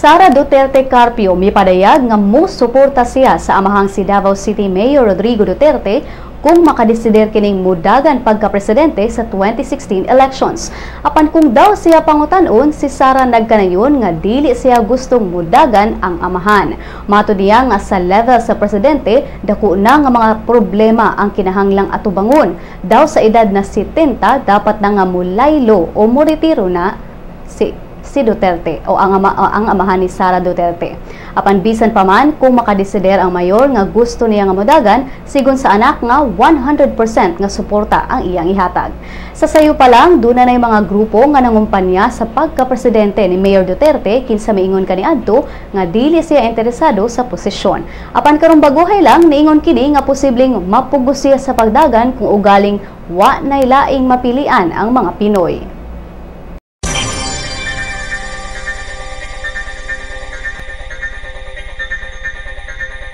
Sara Duterte Carpio mipadayag nga musuporta siya sa amahang si Davao City Mayor Rodrigo Duterte kung makadesider kining mudagan pagka-presidente sa 2016 elections. Apan kung daw siya pangutan-on, si Sara nagkanayon nga dili siya gustong mudagan ang amahan. Mato niya nga sa level sa presidente, dako na nga mga problema ang kinahanglang atubangon. Daw sa edad na 70, dapat na nga mulaylo o muretiro na si Duterte o ang amahan ni Sara Duterte. Apan bisan pa man kung makadesider ang mayor nga gusto niya nga modagan, sigon sa anak nga 100% nga suporta ang iyang ihatag. Sa sayo pa lang, duna na mga grupo nga nangumpanya sa pagka-presidente ni Mayor Duterte kinsa miingon kaniadto nga dili siya interesado sa posisyon. Apan karong baguhay lang niingon kini nga posibleng mapugos siya sa pagdagan kung ugaling wa nay laing mapilian ang mga Pinoy.